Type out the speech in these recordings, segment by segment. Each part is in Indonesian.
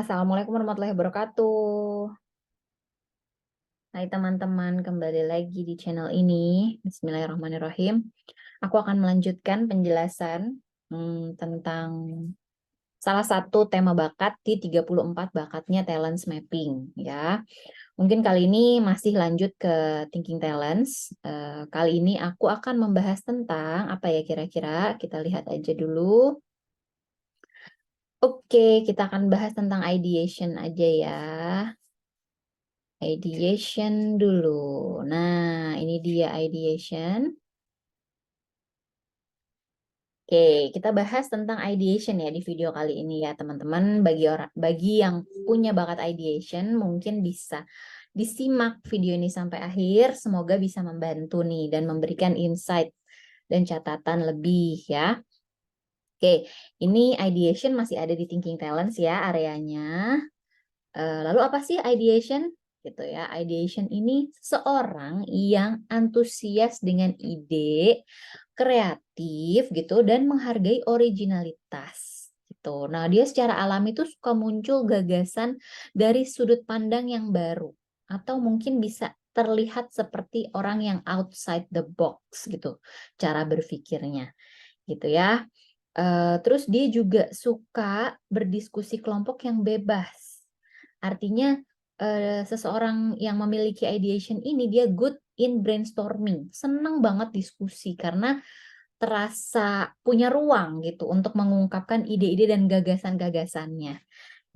Assalamualaikum warahmatullahi wabarakatuh. Hai teman-teman, kembali lagi di channel ini. Bismillahirrahmanirrahim. Aku akan melanjutkan penjelasan tentang salah satu tema bakat di 34 bakatnya talents mapping ya. Mungkin kali ini masih lanjut ke thinking talents. Kali ini aku akan membahas tentang apa ya kira-kira. Kita lihat aja dulu. Oke, kita akan bahas tentang ideation aja ya. Ideation dulu. Nah, ini dia ideation. Oke, kita bahas tentang ideation ya di video kali ini ya, teman-teman. Bagi yang punya bakat ideation, mungkin bisa disimak video ini sampai akhir. Semoga bisa membantu nih dan memberikan insight dan catatan lebih ya. Oke, ini ideation masih ada di Thinking Talents ya areanya. Lalu apa sih ideation? Gitu ya. Ideation ini seorang yang antusias dengan ide, kreatif gitu dan menghargai originalitas gitu. Nah, dia secara alami itu suka muncul gagasan dari sudut pandang yang baru atau mungkin bisa terlihat seperti orang yang outside the box gitu cara berpikirnya gitu ya. Terus dia juga suka berdiskusi kelompok yang bebas. Artinya seseorang yang memiliki ideation ini dia good in brainstorming, senang banget diskusi karena terasa punya ruang gitu untuk mengungkapkan ide-ide dan gagasan-gagasannya,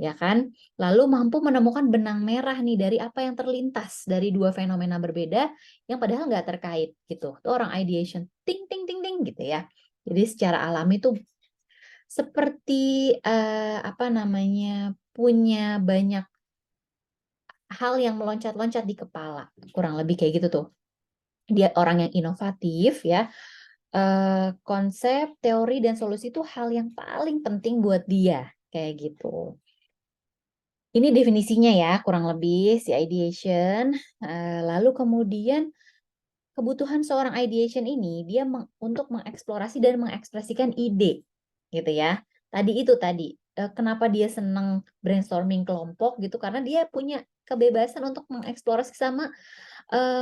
ya kan? Lalu mampu menemukan benang merah nih dari apa yang terlintas dari dua fenomena berbeda yang padahal nggak terkait gitu. Itu orang ideation, ting ting ting ting gitu ya. Jadi secara alami tuh seperti apa namanya punya banyak hal yang meloncat-loncat di kepala, kurang lebih kayak gitu tuh. Dia orang yang inovatif ya. Konsep, teori, dan solusi itu hal yang paling penting buat dia, kayak gitu. Ini definisinya ya, kurang lebih si ideation. Lalu kemudian kebutuhan seorang ideation ini dia untuk mengeksplorasi dan mengekspresikan ide, gitu ya. Tadi kenapa dia senang brainstorming kelompok gitu karena dia punya kebebasan untuk mengeksplorasi sama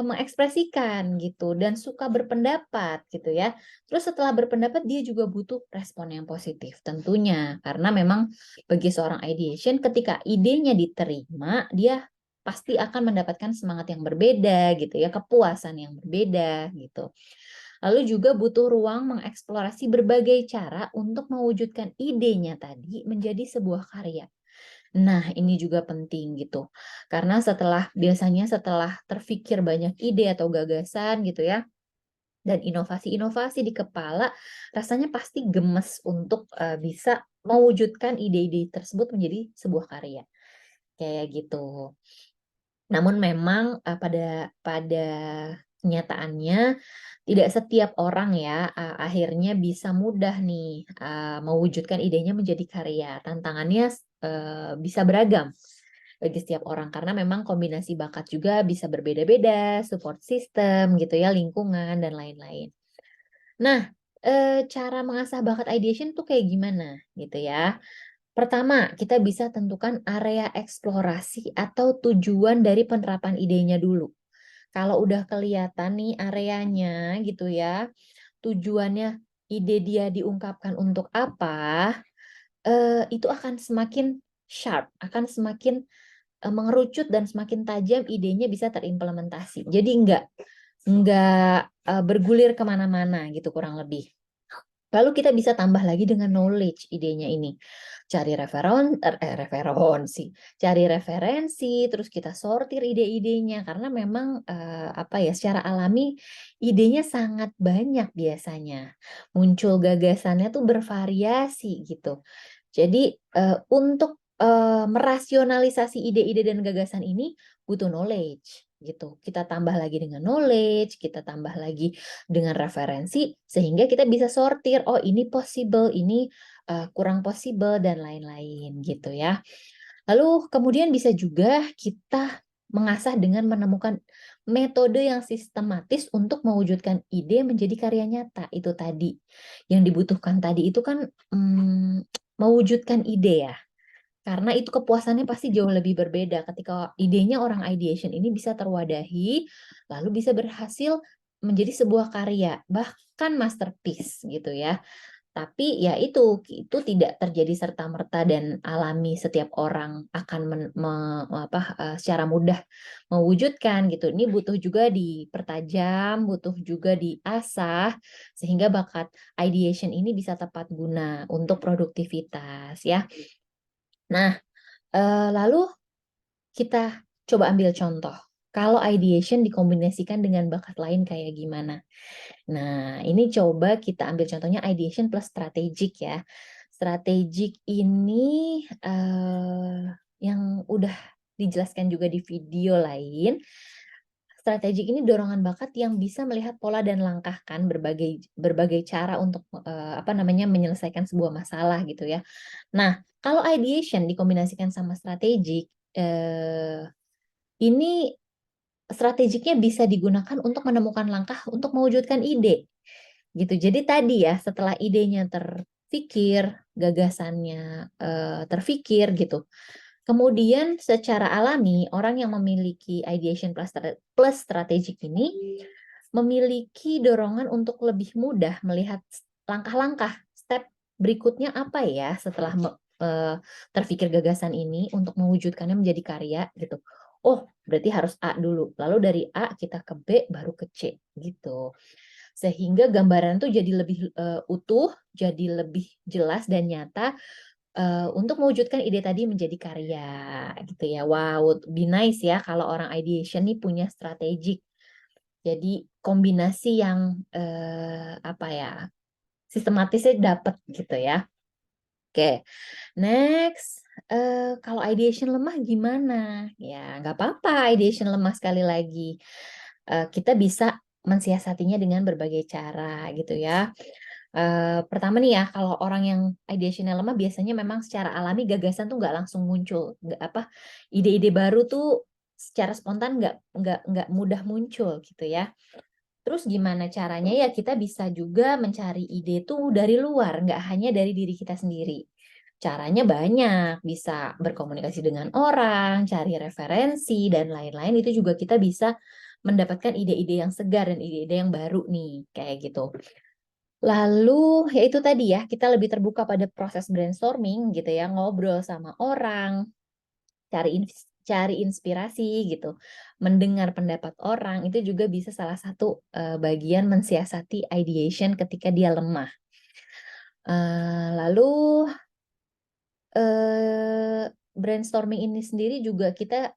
mengekspresikan gitu dan suka berpendapat gitu ya. Terus setelah berpendapat dia juga butuh respon yang positif tentunya karena memang bagi seorang ideation ketika idenya diterima dia pasti akan mendapatkan semangat yang berbeda gitu ya, kepuasan yang berbeda gitu. Lalu juga butuh ruang mengeksplorasi berbagai cara untuk mewujudkan idenya tadi menjadi sebuah karya. Nah, ini juga penting gitu. Karena biasanya setelah terfikir banyak ide atau gagasan gitu ya, dan inovasi-inovasi di kepala, rasanya pasti gemes untuk bisa mewujudkan ide-ide tersebut menjadi sebuah karya. Kayak gitu. Namun memang pada kenyataannya tidak setiap orang ya akhirnya bisa mudah nih mewujudkan idenya menjadi karya. Tantangannya bisa beragam bagi setiap orang karena memang kombinasi bakat juga bisa berbeda-beda, support system gitu ya, lingkungan dan lain-lain. Nah, cara mengasah bakat ideation tuh kayak gimana gitu ya. Pertama, kita bisa tentukan area eksplorasi atau tujuan dari penerapan idenya dulu. Kalau udah kelihatan nih areanya gitu ya, tujuannya ide dia diungkapkan untuk apa, itu akan semakin sharp, akan semakin mengerucut dan semakin tajam idenya bisa terimplementasi. Jadi nggak bergulir kemana-mana gitu kurang lebih. Lalu kita bisa tambah lagi dengan knowledge idenya ini. Cari referensi, terus kita sortir ide-idenya karena memang apa ya secara alami idenya sangat banyak biasanya. Muncul gagasannya tuh bervariasi gitu. Jadi untuk merasionalisasi ide-ide dan gagasan ini butuh knowledge gitu. Kita tambah lagi dengan knowledge, kita tambah lagi dengan referensi sehingga kita bisa sortir, oh ini possible, ini kurang possible dan lain-lain gitu ya. Lalu kemudian bisa juga kita mengasah dengan menemukan metode yang sistematis untuk mewujudkan ide menjadi karya nyata. Itu tadi yang dibutuhkan tadi itu kan mewujudkan ide ya. Karena itu kepuasannya pasti jauh lebih berbeda ketika idenya orang ideation ini bisa terwadahi, lalu bisa berhasil menjadi sebuah karya, bahkan masterpiece gitu ya. Tapi ya itu tidak terjadi serta-merta dan alami setiap orang akan secara mudah mewujudkan gitu. Ini butuh juga dipertajam, butuh juga diasah sehingga bakat ideation ini bisa tepat guna untuk produktivitas ya. Nah, lalu kita coba ambil contoh. Kalau ideation dikombinasikan dengan bakat lain kayak gimana? Nah, ini coba kita ambil contohnya ideation plus strategic ya. Strategic ini yang udah dijelaskan juga di video lain. Strategic ini dorongan bakat yang bisa melihat pola dan langkahkan berbagai cara untuk menyelesaikan sebuah masalah gitu ya. Nah, kalau ideation dikombinasikan sama strategic, ini strategiknya bisa digunakan untuk menemukan langkah untuk mewujudkan ide gitu. Jadi tadi ya, setelah idenya terfikir, gagasannya terfikir gitu. Kemudian secara alami orang yang memiliki ideation plus strategic ini memiliki dorongan untuk lebih mudah melihat langkah-langkah step berikutnya apa ya setelah terfikir gagasan ini untuk mewujudkannya menjadi karya gitu. Oh, berarti harus A dulu. Lalu dari A kita ke B baru ke C gitu. Sehingga gambaran tuh jadi lebih utuh, jadi lebih jelas dan nyata untuk mewujudkan ide tadi menjadi karya gitu ya. Wow, be nice ya kalau orang ideation nih punya strategik. Jadi kombinasi yang sistematisnya dapat gitu ya. Oke, next, kalau ideation lemah gimana? Ya nggak apa-apa ideation lemah sekali lagi. Kita bisa mensiasatinya dengan berbagai cara gitu ya. Pertama nih ya, kalau orang yang ideation-nya lemah biasanya memang secara alami gagasan tuh nggak langsung muncul, ide-ide baru tuh secara spontan nggak mudah muncul gitu ya. Terus gimana caranya? Ya kita bisa juga mencari ide tuh dari luar, nggak hanya dari diri kita sendiri. Caranya banyak, bisa berkomunikasi dengan orang, cari referensi, dan lain-lain. Itu juga kita bisa mendapatkan ide-ide yang segar dan ide-ide yang baru nih, kayak gitu. Lalu, ya itu tadi ya, kita lebih terbuka pada proses brainstorming gitu ya, ngobrol sama orang, cari inspirasi gitu, mendengar pendapat orang, itu juga bisa salah satu bagian mensiasati ideation ketika dia lemah. Lalu brainstorming ini sendiri juga kita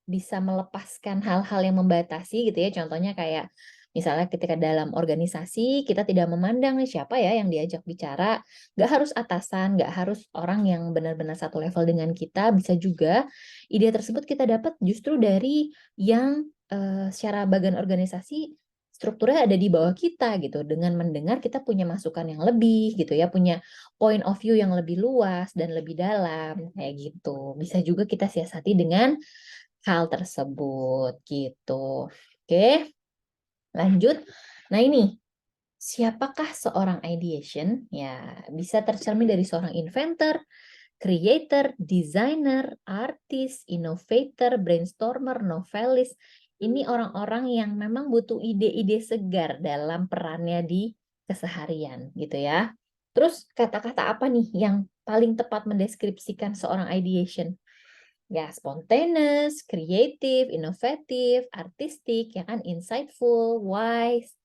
bisa melepaskan hal-hal yang membatasi gitu ya. Contohnya kayak misalnya ketika dalam organisasi kita tidak memandang nih siapa ya yang diajak bicara, nggak harus atasan, nggak harus orang yang benar-benar satu level dengan kita, bisa juga ide tersebut kita dapat justru dari yang secara bagian organisasi strukturnya ada di bawah kita gitu. Dengan mendengar kita punya masukan yang lebih gitu ya, punya point of view yang lebih luas dan lebih dalam kayak gitu. Bisa juga kita siasati dengan hal tersebut gitu. Oke, lanjut. Nah ini, siapakah seorang ideation? Ya, bisa tercermin dari seorang inventor, creator, designer, artis, innovator, brainstormer, novelis. Ini orang-orang yang memang butuh ide-ide segar dalam perannya di keseharian gitu ya. Terus kata-kata apa nih yang paling tepat mendeskripsikan seorang ideation? Ya, spontaneous, kreatif, inovatif, artistik, ya kan, insightful, wise,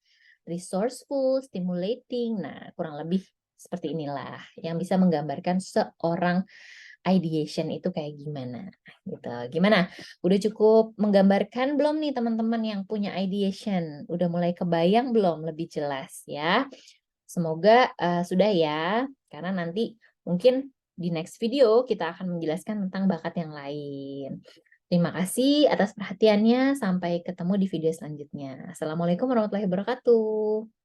resourceful, stimulating. Nah, kurang lebih seperti inilah yang bisa menggambarkan seorang ideation itu kayak gimana gitu. Gimana? Udah cukup menggambarkan belum nih teman-teman yang punya ideation? Udah mulai kebayang belum lebih jelas ya? Semoga sudah ya, karena nanti mungkin di next video kita akan menjelaskan tentang bakat yang lain. Terima kasih atas perhatiannya. Sampai ketemu di video selanjutnya. Assalamualaikum warahmatullahi wabarakatuh.